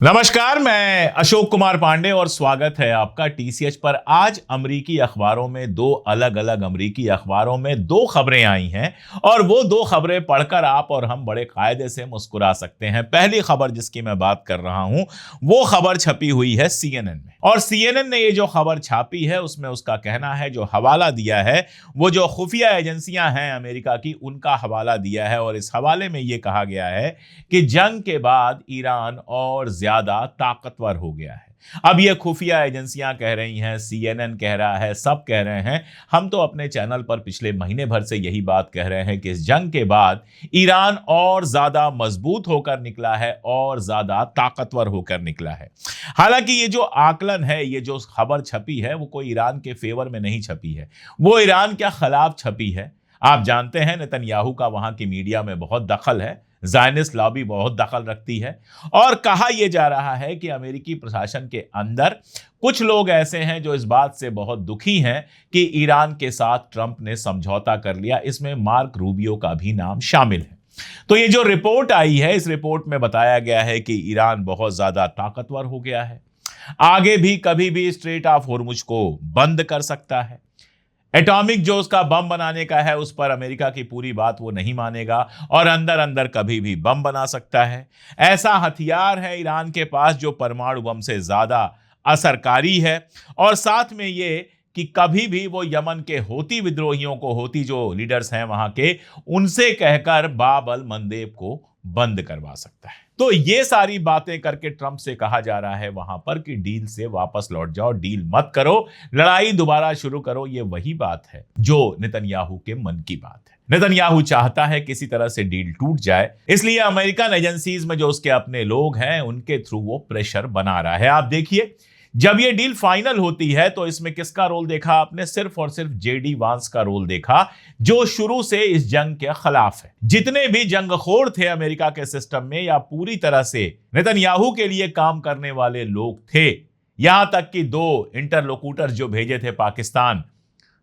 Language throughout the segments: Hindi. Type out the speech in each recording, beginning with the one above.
नमस्कार, मैं अशोक कुमार पांडे और स्वागत है आपका टीसीएच पर। आज अमेरिकी अखबारों में दो अलग अलग अमेरिकी अखबारों में दो खबरें आई हैं और वो दो खबरें पढ़कर आप और हम बड़े कायदे से मुस्कुरा सकते हैं। पहली खबर जिसकी मैं बात कर रहा हूं वो खबर छपी हुई है सीएनएन में, और सीएनएन ने ये जो खबर छापी है उसमें उसका कहना है, जो हवाला दिया है वो जो खुफिया एजेंसियां हैं अमेरिका की उनका हवाला दिया है। और इस हवाले में ये कहा गया है कि जंग के बाद ईरान और ज्यादा ताकतवर हो गया है। अब ये खुफिया एजेंसियां कह रही हैं, सीएनएन कह रहा है, सब कह रहे हैं। हम तो अपने चैनल पर पिछले महीने भर से यही बात कह रहे हैं कि इस जंग के बाद ईरान और ज्यादा मजबूत होकर निकला है और ज्यादा ताकतवर होकर निकला है। हालांकि ये जो आकलन है, ये जो खबर छपी है वो कोई ईरान के फेवर में नहीं छपी है, वो ईरान के खिलाफ छपी है। आप जानते हैं नेतन्याहू का वहां की मीडिया में बहुत दखल है, ज़ायनिस्ट लॉबी बहुत दखल रखती है, और कहा यह जा रहा है कि अमेरिकी प्रशासन के अंदर कुछ लोग ऐसे हैं जो इस बात से बहुत दुखी हैं कि ईरान के साथ ट्रंप ने समझौता कर लिया। इसमें मार्क रूबियो का भी नाम शामिल है। तो ये जो रिपोर्ट आई है, इस रिपोर्ट में बताया गया है कि ईरान बहुत ज्यादा ताकतवर हो गया है, आगे भी कभी भी स्ट्रेट ऑफ होर्मुज को बंद कर सकता है। एटॉमिक जो उसका बम बनाने का है उस पर अमेरिका की पूरी बात वो नहीं मानेगा, और अंदर अंदर कभी भी बम बना सकता है। ऐसा हथियार है ईरान के पास जो परमाणु बम से ज्यादा असरकारी है। और साथ में ये कि कभी भी वो यमन के होती विद्रोहियों को, होती जो लीडर्स हैं वहां के, उनसे कहकर बाब अल मंदेब को बंद करवा सकता है। तो ये सारी बातें करके ट्रंप से कहा जा रहा है वहां पर कि डील से वापस लौट जाओ, डील मत करो, लड़ाई दोबारा शुरू करो। ये वही बात है जो नेतन्याहू के मन की बात है। नेतन्याहू चाहता है किसी तरह से डील टूट जाए, इसलिए अमेरिकन एजेंसीज में जो उसके अपने लोग हैं उनके थ्रू वो प्रेशर बना रहा है। आप देखिए, जब ये डील फाइनल होती है तो इसमें किसका रोल देखा आपने? सिर्फ और सिर्फ जेडी वांस का रोल देखा, जो शुरू से इस जंग के खिलाफ है। जितने भी जंगखोर थे अमेरिका के सिस्टम में या पूरी तरह से नेतन्याहू के लिए काम करने वाले लोग थे, यहां तक कि दो इंटरलोक्यूटर जो भेजे थे पाकिस्तान,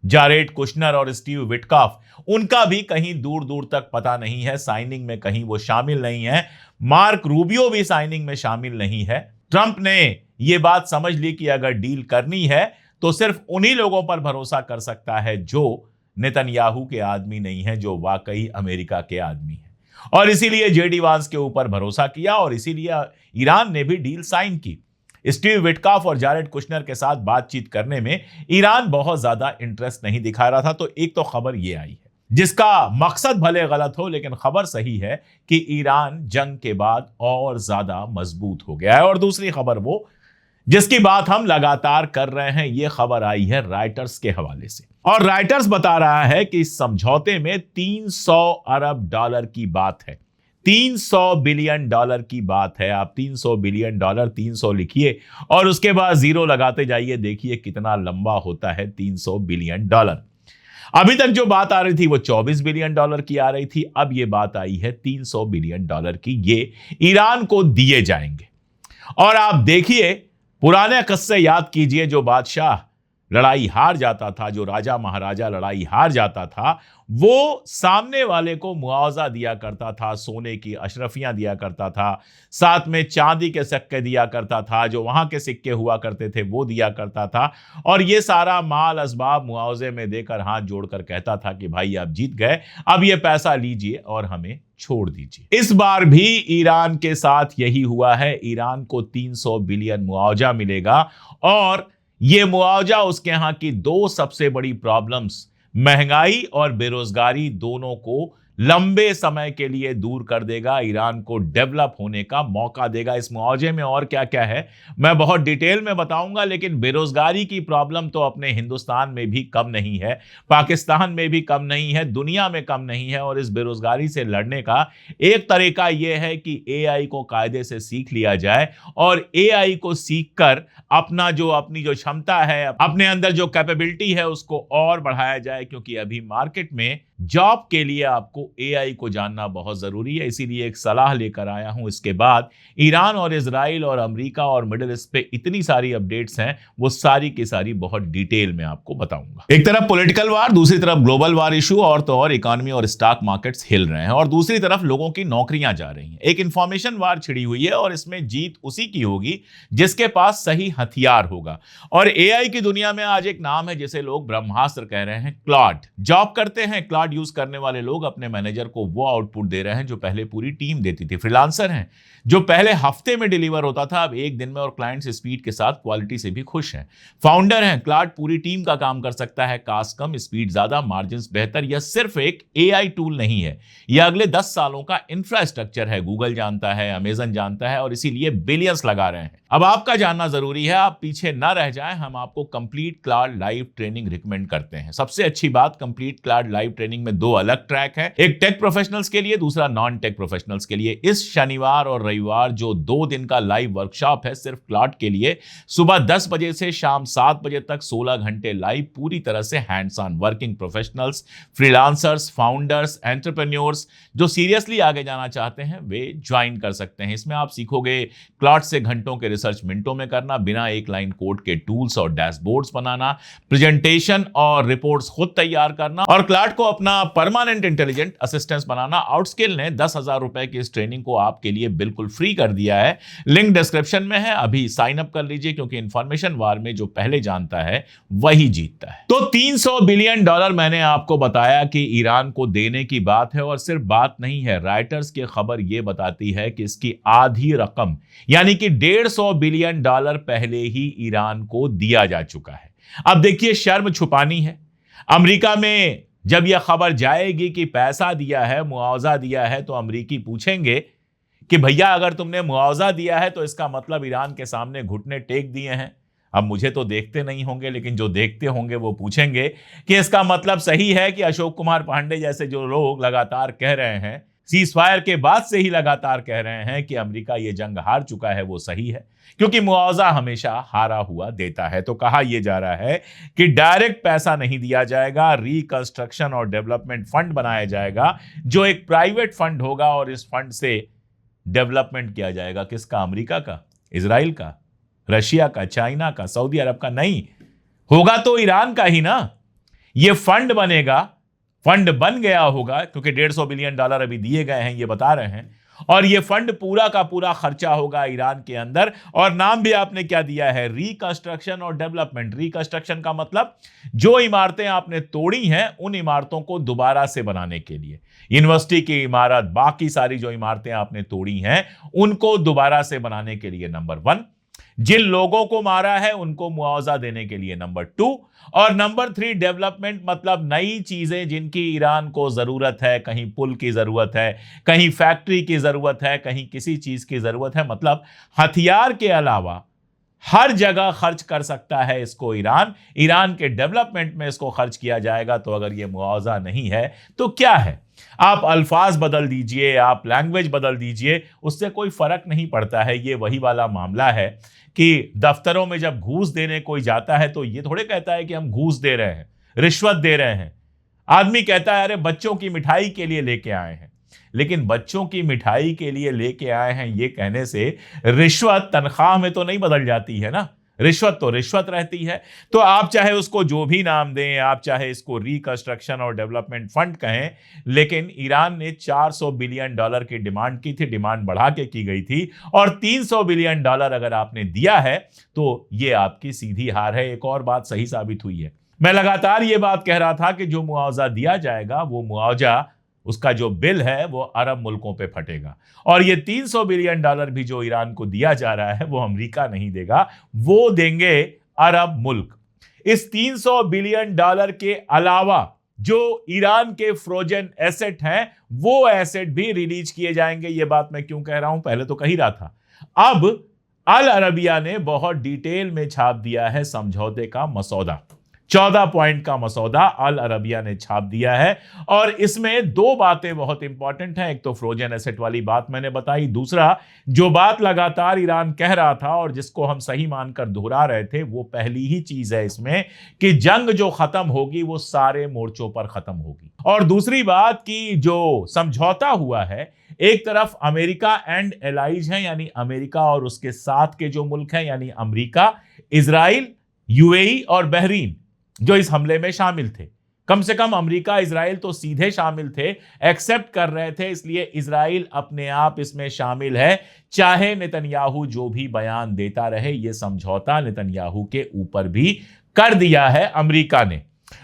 जारेड कुशनर और स्टीव विटकॉफ, उनका भी कहीं दूर दूर तक पता नहीं है, साइनिंग में कहीं वो शामिल नहीं है। मार्क रूबियो भी साइनिंग में शामिल नहीं है। ट्रंप ने यह बात समझ ली कि अगर डील करनी है तो सिर्फ उन्हीं लोगों पर भरोसा कर सकता है जो नेतन्याहू के आदमी नहीं है, जो वाकई अमेरिका के आदमी है। और इसीलिए जेडी वांस के ऊपर भरोसा किया और इसीलिए ईरान ने भी डील साइन की। स्टीव विटकॉफ और जारेड कुशनर के साथ बातचीत करने में ईरान बहुत ज्यादा इंटरेस्ट नहीं दिखा रहा था। तो एक तो खबर यह आई है जिसका मकसद भले गलत हो, लेकिन खबर सही है कि ईरान जंग के बाद और ज्यादा मजबूत हो गया है। और दूसरी खबर वो जिसकी बात हम लगातार कर रहे हैं, यह खबर आई है राइटर्स के हवाले से, और राइटर्स बता रहा है कि इस समझौते में 300 अरब डॉलर की बात है। 300 बिलियन डॉलर की बात है। आप 300 बिलियन डॉलर, 300 लिखिए और उसके बाद जीरो लगाते जाइए, देखिए कितना लंबा होता है 300 बिलियन डॉलर। अभी तक जो बात आ रही थी वो 24 बिलियन डॉलर की आ रही थी, अब ये बात आई है 300 बिलियन डॉलर की। ये ईरान को दिए जाएंगे। और आप देखिए, पुराने किस्से याद कीजिए, जो बादशाह लड़ाई हार जाता था, जो राजा महाराजा लड़ाई हार जाता था, वो सामने वाले को मुआवजा दिया करता था, सोने की अशरफियां दिया करता था, साथ में चांदी के सिक्के दिया करता था, जो वहां के सिक्के हुआ करते थे वो दिया करता था, और ये सारा माल असबाब मुआवजे में देकर हाथ जोड़कर कहता था कि भाई आप जीत गए, अब ये पैसा लीजिए और हमें छोड़ दीजिए। इस बार भी ईरान के साथ यही हुआ है। ईरान को 300 बिलियन मुआवजा मिलेगा, और यह मुआवजा उसके यहां की दो सबसे बड़ी प्रॉब्लम्स, महंगाई और बेरोजगारी, दोनों को लंबे समय के लिए दूर कर देगा, ईरान को डेवलप होने का मौका देगा। इस मुआवजे में और क्या क्या है मैं बहुत डिटेल में बताऊंगा, लेकिन बेरोजगारी की प्रॉब्लम तो अपने हिंदुस्तान में भी कम नहीं है, पाकिस्तान में भी कम नहीं है, दुनिया में कम नहीं है। और इस बेरोजगारी से लड़ने का एक तरीका यह है कि एआई को कायदे से सीख लिया जाए, और एआई को सीखकर अपनी जो क्षमता है, अपने अंदर जो कैपेबिलिटी है, उसको और बढ़ाया जाए, क्योंकि अभी मार्केट में जॉब के लिए आपको एआई को जानना बहुत जरूरी है, इसीलिए एक सलाह लेकर आया हूं। इसके बाद ईरान और इजराइल और अमेरिका और मिडिल ईस्ट पे इतनी सारी अपडेट्स हैं, वो सारी की सारी बहुत डिटेल में आपको बताऊंगा। एक तरफ पॉलिटिकल वार, दूसरी तरफ ग्लोबल वार इशू, और तो और इकोनॉमी और स्टॉक मार्केट्स हिल रहे हैं, और दूसरी तरफ लोगों की नौकरियां जा रही हैं। एक इंफॉर्मेशन वार छिड़ी हुई है और इसमें जीत उसी की होगी जिसके पास सही हथियार होगा। और एआई की दुनिया में आज एक नाम है जिसे लोग ब्रह्मास्त्र कह रहे हैं, क्लॉड। जॉब करते हैं क्लॉड यूज करने वाले लोग अपने मैनेजर को वो आउटपुट दे रहे हैं जो पहले पूरी टीम देती थी। फ्रीलांसर हैं जो पहले हफ्ते में डिलीवर होता था, अब एक दिन में, और क्लाइंट्स स्पीड के साथ क्वालिटी से भी खुश हैं। फाउंडर हैं क्लॉड पूरी टीम का काम कर सकता है, कास्ट कम, स्पीड ज्यादा, मार्जिन बेहतर। यह सिर्फ एक एआई टूल नहीं है, यह अगले 10 सालों का इंफ्रास्ट्रक्चर है। गूगल जानता है, अमेजन जानता है, और इसीलिए बिलियंस लगा रहे हैं। अब आपका जानना जरूरी है, आप पीछे ना रह जाएं। हम आपको complete cloud live training recommend करते हैं। सबसे अच्छी बात, कंप्लीट क्लाउड लाइव ट्रेनिंग में 2 अलग ट्रैक हैं, एक टेक प्रोफेशनल्स के लिए, दूसरा नॉन टेक प्रोफेशनल्स के लिए। इस शनिवार और रविवार जो 2 दिन का लाइव वर्कशॉप है सिर्फ क्लाउड के लिए, सुबह 10 बजे से शाम 7 बजे तक 16 घंटे लाइव, पूरी तरह से hands on. Working professionals, freelancers, founders, entrepreneurs जो सीरियसली आगे जाना चाहते हैं वे ज्वाइन कर सकते हैं। इसमें आप सीखोगे क्लाउड से घंटों के रिसर्च मिनटों में करना, बिना एक लाइन कोड के टूल्स और डैशबोर्ड्स बनाना, प्रेजेंटेशन और रिपोर्ट्स खुद तैयार करना, और क्लाउड को अपना परमानेंट इंटेलिजेंट असिस्टेंस बनाना। आउटस्किल ने 10,000 रुपए की इस ट्रेनिंग को आपके लिए बिल्कुल फ्री कर दिया है। लिंक डिस्क्रिप्शन में है, अभी साइन अप कर लीजिए, क्योंकि इंफॉर्मेशन वार में जो पहले जानता है वही जीतता है। तो $300 बिलियन मैंने आपको बताया कि ईरान को देने की बात है, और सिर्फ बात नहीं है। राइटर्स की खबर यह बताती है कि इसकी आधी रकम यानी कि $150 बिलियन पहले ही ईरान को दिया जा चुका है। अब देखिए, शर्म छुपानी है। अमेरिका में जब यह खबर जाएगी कि पैसा दिया है, मुआवजा दिया है, तो अमेरिकी पूछेंगे कि भैया अगर तुमने मुआवजा दिया है तो इसका मतलब ईरान के सामने घुटने टेक दिए हैं। अब मुझे तो देखते नहीं होंगे, लेकिन जो देखते होंगे वो पूछेंगे कि इसका मतलब सही है कि अशोक कुमार पांडे जैसे जो लोग लगातार कह रहे हैं, सीजफायर के बाद से ही लगातार कह रहे हैं कि अमेरिका ये जंग हार चुका है, वो सही है, क्योंकि मुआवजा हमेशा हारा हुआ देता है। तो कहा यह जा रहा है कि डायरेक्ट पैसा नहीं दिया जाएगा, रिकंस्ट्रक्शन और डेवलपमेंट फंड बनाया जाएगा, जो एक प्राइवेट फंड होगा, और इस फंड से डेवलपमेंट किया जाएगा। किसका? अमेरिका का, इजराइल का, रशिया का, चाइना का, सऊदी अरब का? नहीं, होगा तो ईरान का ही ना। यह फंड बनेगा, फंड बन गया होगा, क्योंकि $150 बिलियन अभी दिए गए हैं, ये बता रहे हैं, और ये फंड पूरा का पूरा खर्चा होगा ईरान के अंदर। और नाम भी आपने क्या दिया है? रिकंस्ट्रक्शन और डेवलपमेंट। रिकंस्ट्रक्शन का मतलब जो इमारतें आपने तोड़ी हैं उन इमारतों को दोबारा से बनाने के लिए, यूनिवर्सिटी की इमारत, बाकी सारी जो इमारतें आपने तोड़ी हैं उनको दोबारा से बनाने के लिए, नंबर 1। जिन लोगों को मारा है उनको मुआवजा देने के लिए, नंबर 2। और नंबर 3 डेवलपमेंट, मतलब नई चीजें जिनकी ईरान को जरूरत है। कहीं पुल की जरूरत है, कहीं फैक्ट्री की जरूरत है, कहीं किसी चीज की जरूरत है। मतलब हथियार के अलावा हर जगह खर्च कर सकता है इसको ईरान। ईरान के डेवलपमेंट में इसको खर्च किया जाएगा। तो अगर यह मुआवजा नहीं है तो क्या है? आप अल्फाज बदल दीजिए, आप लैंग्वेज बदल दीजिए, उससे कोई फर्क नहीं पड़ता है। ये वही वाला मामला है कि दफ्तरों में जब घूस देने कोई जाता है तो ये थोड़े कहता है कि हम घूस दे रहे हैं, रिश्वत दे रहे हैं। आदमी कहता है अरे बच्चों की मिठाई के लिए लेके आए हैं। लेकिन बच्चों की मिठाई के लिए लेके आए हैं ये कहने से रिश्वत तनख्वाह में तो नहीं बदल जाती है ना। रिश्वत तो रिश्वत रहती है। तो आप चाहे उसको जो भी नाम दें, आप चाहे इसको रिकंस्ट्रक्शन और डेवलपमेंट फंड कहें, लेकिन ईरान ने $400 बिलियन की डिमांड की थी, डिमांड बढ़ा के की गई थी। और $300 बिलियन अगर आपने दिया है तो ये आपकी सीधी हार है। एक और बात सही साबित हुई है। मैं लगातार ये बात कह रहा था कि जो मुआवजा दिया जाएगा वो मुआवजा, उसका जो बिल है वो अरब मुल्कों पे फटेगा। और ये $300 बिलियन भी जो ईरान को दिया जा रहा है वो अमेरिका नहीं देगा, वो देंगे अरब मुल्क। इस $300 बिलियन के अलावा जो ईरान के फ्रोजन एसेट हैं वो एसेट भी रिलीज किए जाएंगे। ये बात मैं क्यों कह रहा हूं, पहले तो कह ही रहा था। अब अल अरबिया ने बहुत डिटेल में छाप दिया है समझौते का मसौदा। 14 पॉइंट का मसौदा अल अरबिया ने छाप दिया है और इसमें दो बातें बहुत इंपॉर्टेंट हैं। एक तो फ्रोजन एसेट वाली बात मैंने बताई, दूसरा जो बात लगातार ईरान कह रहा था और जिसको हम सही मानकर दोहरा रहे थे, वो पहली ही चीज है इसमें कि जंग जो खत्म होगी वो सारे मोर्चों पर खत्म होगी। और दूसरी बात कि जो समझौता हुआ है, एक तरफ अमेरिका एंड एलाइज हैं, यानी अमेरिका और उसके साथ के जो मुल्क हैं, यानी अमेरिका, इजराइल, यूएई और बहरीन, जो इस हमले में शामिल थे। कम से कम अमेरिका, इजराइल तो सीधे शामिल थे, एक्सेप्ट कर रहे थे, इसलिए इजराइल अपने आप इसमें शामिल है, चाहे नेतन्याहू जो भी बयान देता रहे। यह समझौता नेतन्याहू के ऊपर भी कर दिया है अमेरिका ने।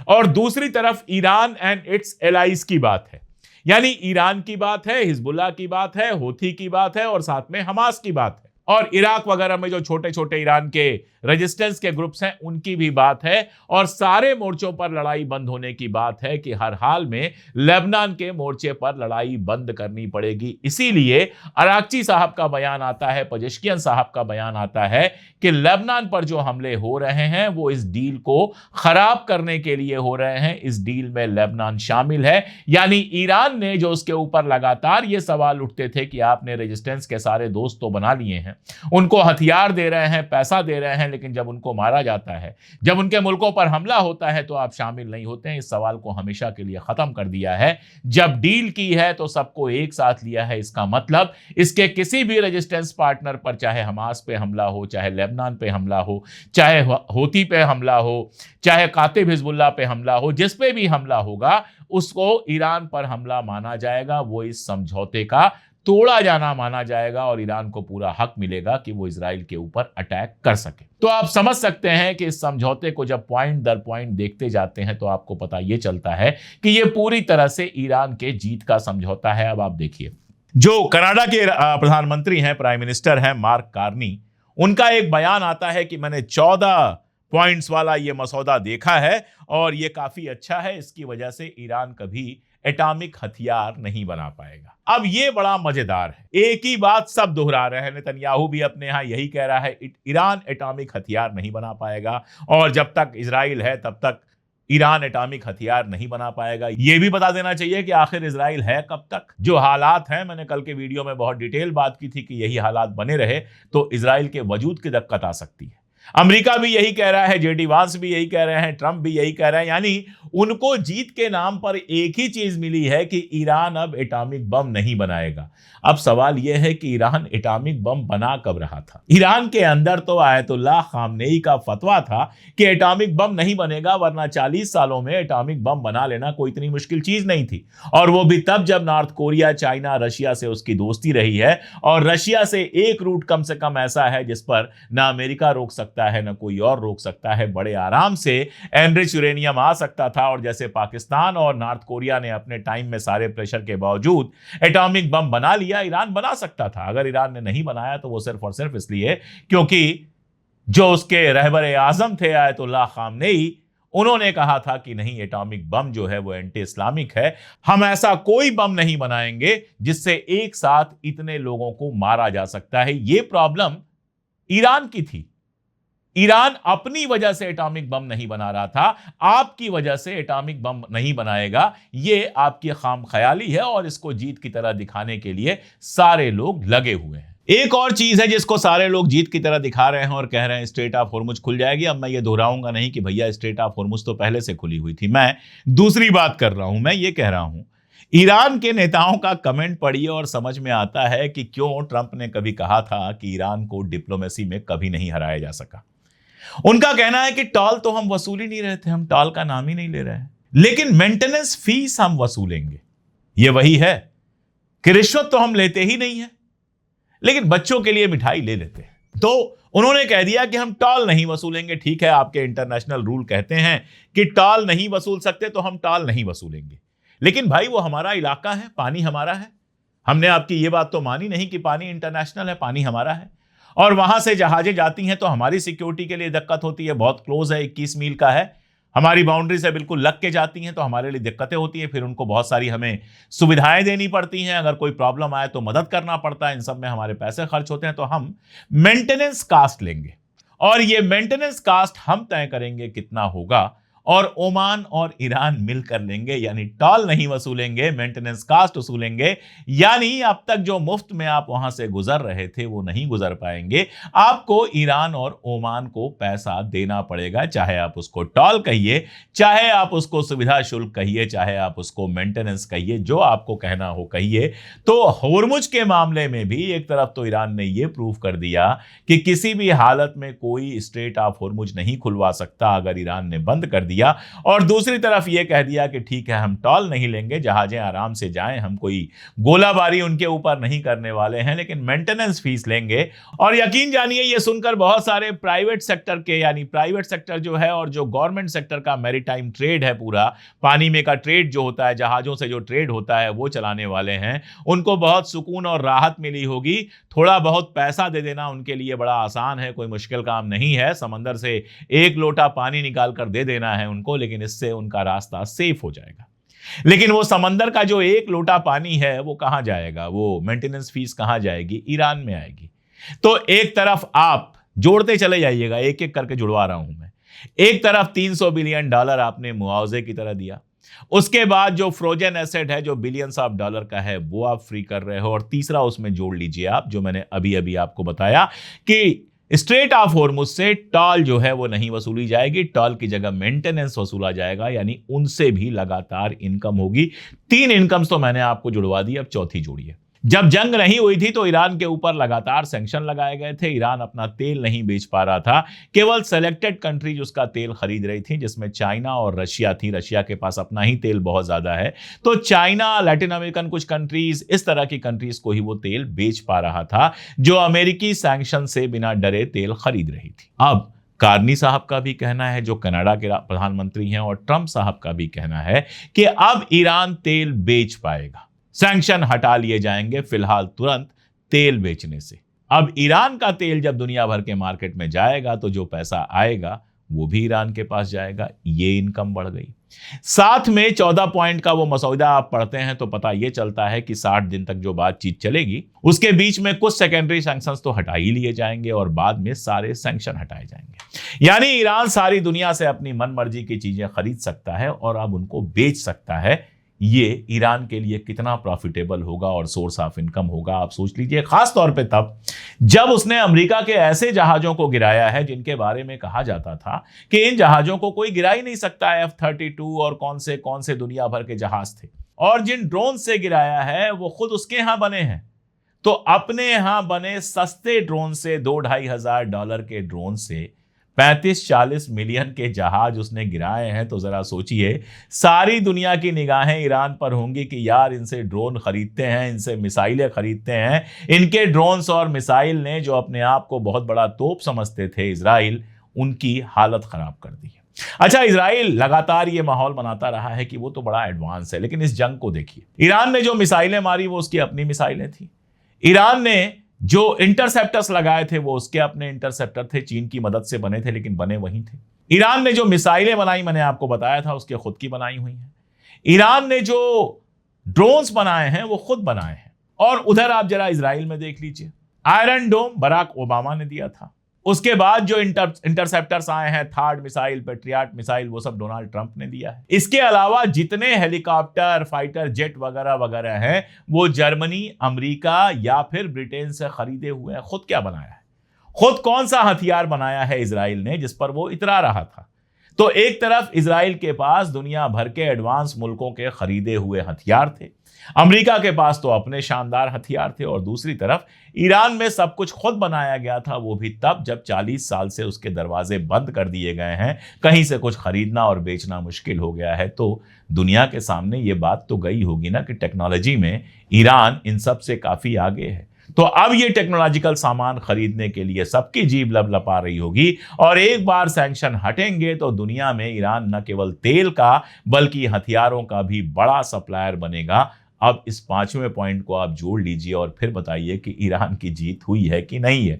और दूसरी तरफ ईरान एंड इट्स एलाइज की बात है, यानी ईरान की बात है, हिजबुल्लाह की बात है, हूथी की बात है और साथ में हमास की बात है, और इराक वगैरह में जो छोटे छोटे ईरान के रेजिस्टेंस के ग्रुप्स हैं उनकी भी बात है। और सारे मोर्चों पर लड़ाई बंद होने की बात है कि हर हाल में लेबनान के मोर्चे पर लड़ाई बंद करनी पड़ेगी। इसीलिए अराक्ची साहब का बयान आता है, पजेश्कियन साहब का बयान आता है कि लेबनान पर जो हमले हो रहे हैं वो इस डील को खराब करने के लिए हो रहे हैं। इस डील में लेबनान शामिल है, यानी ईरान ने जो उसके ऊपर लगातार ये सवाल उठते थे कि आपने रेजिस्टेंस के सारे दोस्त तो बना लिए हैं, उनको हथियार दे रहे हैं, पैसा दे रहे हैं, लेकिन जब उनको मारा जाता है, जब उनके मुल्कों पर हमला होता है तो आप शामिल नहीं होते हैं। इस सवाल को हमेशा के लिए खत्म कर दिया है। जब डील की है तो सबको एक साथ लिया है। इसका मतलब इसके किसी भी रेजिस्टेंस पार्टनर पर, चाहे हमास पे हमला हो, चाहे लेबनान पे हमला हो, चाहे हूथी पे हमला हो, चाहे कातिब हिजबुल्लाह पे हमला हो, जिस पे भी हमला होगा उसको ईरान पर हमला माना जाएगा। वो इस समझौते का तोड़ा जाना माना जाएगा और ईरान को पूरा हक मिलेगा कि वो इजराइल के ऊपर अटैक कर सके। तो आप समझ सकते हैं कि इस समझौते को जब पॉइंट दर पॉइंट देखते जाते हैं तो आपको पता ये चलता है कि ये पूरी तरह से ईरान के जीत का समझौता है। अब आप देखिए, जो कनाडा के प्रधानमंत्री हैं, प्राइम मिनिस्टर हैं मार्क कार्नी, उनका एक बयान आता है कि मैंने 14 पॉइंट्स वाला ये मसौदा देखा है और ये काफी अच्छा है, इसकी वजह से ईरान कभी एटॉमिक हथियार नहीं बना पाएगा। अब ये बड़ा मजेदार है, एक ही बात सब दोहरा रहे हैं, नेतन्याहू भी अपने यहां यही कह रहा है, ईरान एटॉमिक हथियार नहीं बना पाएगा और जब तक इजराइल है तब तक ईरान एटॉमिक हथियार नहीं बना पाएगा। यह भी बता देना चाहिए कि आखिर इजराइल है कब तक। जो हालात हैं, मैंने कल के वीडियो में बहुत डिटेल बात की थी कि यही हालात बने रहे तो इजराइल के वजूद की दिक्कत आ सकती है। अमेरिका भी यही कह रहा है, जेडी वांस भी यही कह रहे हैं, ट्रंप भी यही कह रहे हैं, यानी उनको जीत के नाम पर एक ही चीज मिली है कि ईरान अब एटॉमिक बम नहीं बनाएगा। अब सवाल यह है कि ईरान एटॉमिक बम बना कब रहा था? ईरान के अंदर तो आयतुल्लाह खामनेई का फतवा था कि एटॉमिक बम नहीं बनेगा, वरना 40 सालों में एटॉमिक बम बना लेना कोई इतनी मुश्किल चीज नहीं थी। और वो भी तब जब नॉर्थ कोरिया, चाइना, रशिया से उसकी दोस्ती रही है और रशिया से एक रूट कम से कम ऐसा है जिस पर ना अमेरिका रोक सकता है ना कोई और रोक सकता है। बड़े आराम से एनरिच यूरेनियम आ सकता था और जैसे पाकिस्तान और नॉर्थ कोरिया ने अपने टाइम में सारे प्रेशर के बावजूद एटॉमिक बम बना लिया, ईरान बना सकता था। अगर ईरान ने नहीं बनाया तो वो सिर्फ और सिर्फ इसलिए क्योंकि जो उसके रहबर आजम थे आयतुल्लाह खामनेई, उन्होंने कहा था कि नहीं, एटॉमिक बम जो है वो एंटी इस्लामिक है, हम ऐसा कोई बम नहीं बनाएंगे जिससे एक साथ इतने लोगों को मारा जा सकता है। ये प्रॉब्लम ईरान की थी। ईरान अपनी वजह से एटॉमिक बम नहीं बना रहा था, आपकी वजह से एटॉमिक बम नहीं बनाएगा। यह आपकी खामख्याली है और इसको जीत की तरह दिखाने के लिए सारे लोग लगे हुए हैं। एक और चीज है जिसको सारे लोग जीत की तरह दिखा रहे हैं और कह रहे हैं स्ट्रेट ऑफ हॉर्मुज खुल जाएगी। अब मैं ये दोहराऊंगा नहीं कि भैया स्ट्रेट ऑफ हॉर्मुज तो पहले से खुली हुई थी, मैं दूसरी बात कर रहा हूं। मैं ये कह रहा हूं, ईरान के नेताओं का कमेंट पढ़िए और समझ में आता है कि क्यों ट्रंप ने कभी कहा था कि ईरान को डिप्लोमेसी में कभी नहीं हराया जा सका। उनका कहना है कि टॉल तो हम वसूल ही नहीं रहे थे, हम टॉल का नाम ही नहीं ले रहे हैं, लेकिन मेंटेनेंस फीस हम वसूलेंगे। यह वही है कि रिश्वत तो हम लेते ही नहीं है, लेकिन बच्चों के लिए मिठाई ले लेते हैं। तो उन्होंने कह दिया कि हम टॉल नहीं वसूलेंगे। ठीक है, आपके इंटरनेशनल रूल कहते हैं कि टॉल नहीं वसूल सकते, तो हम टॉल नहीं वसूलेंगे। लेकिन भाई वो हमारा इलाका है, पानी हमारा है। हमने आपकी ये बात तो मानी नहीं कि पानी इंटरनेशनल है, पानी हमारा है और वहां से जहाजें जाती हैं तो हमारी सिक्योरिटी के लिए दिक्कत होती है। बहुत क्लोज है, 21 मील का है, हमारी बाउंड्री से बिल्कुल लग के जाती हैं तो हमारे लिए दिक्कतें होती हैं। फिर उनको बहुत सारी हमें सुविधाएं देनी पड़ती हैं, अगर कोई प्रॉब्लम आए तो मदद करना पड़ता है, इन सब में हमारे पैसे खर्च होते हैं। तो हम मेंटेनेंस कास्ट लेंगे और ये मेंटेनेंस कास्ट हम तय करेंगे कितना होगा और ओमान और ईरान मिलकर लेंगे, यानी टॉल नहीं वसूलेंगे, मेंटेनेंस कास्ट वसूलेंगे, यानी अब तक जो मुफ्त में आप वहां से गुजर रहे थे वो नहीं गुजर पाएंगे। आपको ईरान और ओमान को पैसा देना पड़ेगा, चाहे आप उसको टॉल कहिए, चाहे आप उसको सुविधा शुल्क कहिए, चाहे आप उसको मेंटेनेंस कहिए, जो आपको कहना हो कहिए। तो होर्मुज के मामले में भी एक तरफ तो ईरान ने यह प्रूव कर दिया कि किसी भी हालत में कोई स्ट्रेट ऑफ होर्मुज नहीं खुलवा सकता अगर ईरान ने बंद कर दिया, और दूसरी तरफ यह कह दिया कि ठीक है, हम टॉल नहीं लेंगे, जहाजें आराम से जाएं, हम कोई गोलाबारी उनके ऊपर नहीं करने वाले हैं, लेकिन मेंटेनेंस फीस लेंगे। और यकीन जानिए, यह सुनकर बहुत सारे प्राइवेट सेक्टर के, यानी प्राइवेट सेक्टर जो है और जो गवर्नमेंट सेक्टर का मैरीटाइम ट्रेड है, पूरा पानी में का ट्रेड जो होता है, जहाजों से जो ट्रेड होता है वो चलाने वाले हैं, उनको बहुत सुकून और राहत मिली होगी। थोड़ा बहुत पैसा दे देना उनके लिए बड़ा आसान है, कोई मुश्किल काम नहीं है। समंदर से एक लोटा पानी निकाल कर दे देना है उनको, लेकिन इससे उनका रास्ता सेफ हो जाएगा। लेकिन वो समंदर का जो एक लोटा पानी है वो कहां जाएगा, वो मेंटेनेंस फीस कहां जाएगी? ईरान में आएगी। तो एक तरफ आप जोड़ते चले जाइएगा, एक एक करके जुड़वा रहा हूं मैं। एक तरफ $300 बिलियन आपने मुआवजे की तरह दिया, उसके बाद जो फ्रोजन एसेट है जो बिलियंस ऑफ डॉलर का है वो आप फ्री कर रहे हो, और तीसरा उसमें जोड़ लीजिए आप, जो मैंने अभी अभी आपको बताया कि स्ट्रेट ऑफ होर्मुज से टॉल जो है वो नहीं वसूली जाएगी, टॉल की जगह मेंटेनेंस वसूला जाएगा, यानी उनसे भी लगातार इनकम होगी। 3 इनकम्स तो मैंने आपको जुड़वा दी, अब चौथी जोड़िए। जब जंग नहीं हुई थी तो ईरान के ऊपर लगातार सैंक्शन लगाए गए थे। ईरान अपना तेल नहीं बेच पा रहा था, केवल सेलेक्टेड कंट्रीज उसका तेल खरीद रही थी, जिसमें चाइना और रशिया थी। रशिया के पास अपना ही तेल बहुत ज्यादा है, तो चाइना, लैटिन अमेरिकन कुछ कंट्रीज, इस तरह की कंट्रीज को ही वो तेल बेच पा रहा था, जो अमेरिकी सैंक्शन से बिना डरे तेल खरीद रही थी। अब कार्नी साहब का भी कहना है, जो कनाडा के प्रधानमंत्री हैं, और ट्रंप साहब का भी कहना है कि अब ईरान तेल बेच पाएगा, सैंक्शन हटा लिए जाएंगे फिलहाल तुरंत तेल बेचने से। अब ईरान का तेल जब दुनिया भर के मार्केट में जाएगा तो जो पैसा आएगा वो भी ईरान के पास जाएगा, ये इनकम बढ़ गई। साथ में 14 पॉइंट का वो मसौदा आप पढ़ते हैं तो पता ये चलता है कि 60 दिन तक जो बातचीत चलेगी उसके बीच में कुछ सेकेंडरी सैंक्शंस तो हटा ही लिए जाएंगे और बाद में सारे सैंक्शन हटाए जाएंगे। यानी ईरान सारी दुनिया से अपनी मनमर्जी की चीजें खरीद सकता है और अब उनको बेच सकता है। ये ईरान के लिए कितना प्रॉफिटेबल होगा और सोर्स ऑफ इनकम होगा, आप सोच लीजिए। खास तौर पे तब जब उसने अमेरिका के ऐसे जहाजों को गिराया है जिनके बारे में कहा जाता था कि इन जहाजों को कोई गिरा ही नहीं सकता, F-32 और कौन से दुनिया भर के जहाज थे, और जिन ड्रोन से गिराया है वो खुद उसके यहां बने हैं। तो अपने यहां बने सस्ते ड्रोन से, $2,500 के ड्रोन से 35-40 मिलियन के जहाज उसने गिराए हैं। तो जरा सोचिए, सारी दुनिया की निगाहें ईरान पर होंगी कि यार इनसे ड्रोन खरीदते हैं, इनसे मिसाइलें खरीदते हैं। इनके ड्रोन्स और मिसाइल ने, जो अपने आप को बहुत बड़ा तोप समझते थे इजराइल, उनकी हालत खराब कर दी है। अच्छा, इजराइल लगातार ये माहौल बनाता रहा है कि वो तो बड़ा एडवांस है, लेकिन इस जंग को देखिए। ईरान ने जो मिसाइलें मारी वो उसकी अपनी मिसाइलें थी। ईरान ने जो इंटरसेप्टर्स लगाए थे वो उसके अपने इंटरसेप्टर थे, चीन की मदद से बने थे लेकिन बने वहीं थे। ईरान ने जो मिसाइलें बनाई, मैंने आपको बताया था, उसके खुद की बनाई हुई हैं। ईरान ने जो ड्रोन्स बनाए हैं वो खुद बनाए हैं। और उधर आप जरा इजराइल में देख लीजिए, आयरन डोम बराक ओबामा ने दिया था। उसके बाद जो इंटरसेप्टर्स आए हैं, थार्ड मिसाइल, पेट्रियट मिसाइल, वो सब डोनाल्ड ट्रंप ने दिया है। इसके अलावा जितने हेलीकॉप्टर, फाइटर जेट वगैरह वगैरह हैं, वो जर्मनी, अमेरिका या फिर ब्रिटेन से खरीदे हुए हैं। खुद क्या बनाया है, खुद कौन सा हथियार बनाया है इजराइल ने जिस पर वो इतरा रहा था? तो एक तरफ इजराइल के पास दुनिया भर के एडवांस मुल्कों के खरीदे हुए हथियार थे, अमेरिका के पास तो अपने शानदार हथियार थे, और दूसरी तरफ ईरान में सब कुछ खुद बनाया गया था, वो भी तब जब 40 साल से उसके दरवाजे बंद कर दिए गए हैं, कहीं से कुछ खरीदना और बेचना मुश्किल हो गया है। तो दुनिया के सामने ये बात तो गई होगी ना कि टेक्नोलॉजी में ईरान इन सब से काफी आगे है। तो अब ये टेक्नोलॉजिकल सामान खरीदने के लिए सबकी जीभ लपलपा रही होगी, और एक बार सैंक्शन हटेंगे तो दुनिया में ईरान न केवल तेल का बल्कि हथियारों का भी बड़ा सप्लायर बनेगा। अब इस 5वें पॉइंट को आप जोड़ लीजिए और फिर बताइए कि ईरान की जीत हुई है कि नहीं है।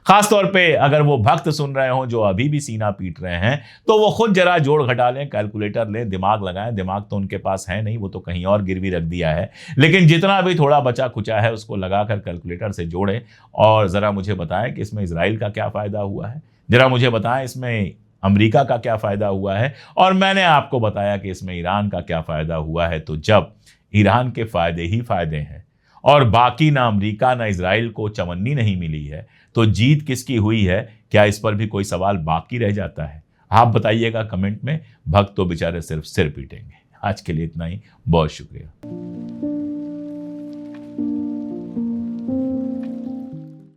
खासतौर पे अगर वो भक्त सुन रहे हो जो अभी भी सीना पीट रहे हैं, तो वो खुद जरा जोड़ घटा लें, कैलकुलेटर लें, दिमाग लगाएं। दिमाग तो उनके पास है नहीं, वो तो कहीं और गिरवी रख दिया है, लेकिन जितना भी थोड़ा बचा खुचा है उसको लगाकर कैलकुलेटर से जोड़ें और जरा मुझे बताएं कि इसमें इजराइल का क्या फायदा हुआ है। जरा मुझे बताएं इसमें अमेरिका का क्या फायदा हुआ है, और मैंने आपको बताया कि इसमें ईरान का क्या फायदा हुआ है। तो जब ईरान के फायदे ही फायदे हैं और बाकी ना अमेरिका ना इजराइल को चवन्नी नहीं मिली है, तो जीत किसकी हुई है? क्या इस पर भी कोई सवाल बाकी रह जाता है? आप बताइएगा कमेंट में। भक्त तो बेचारे सिर्फ सिर पीटेंगे। आज के लिए इतना ही, बहुत शुक्रिया।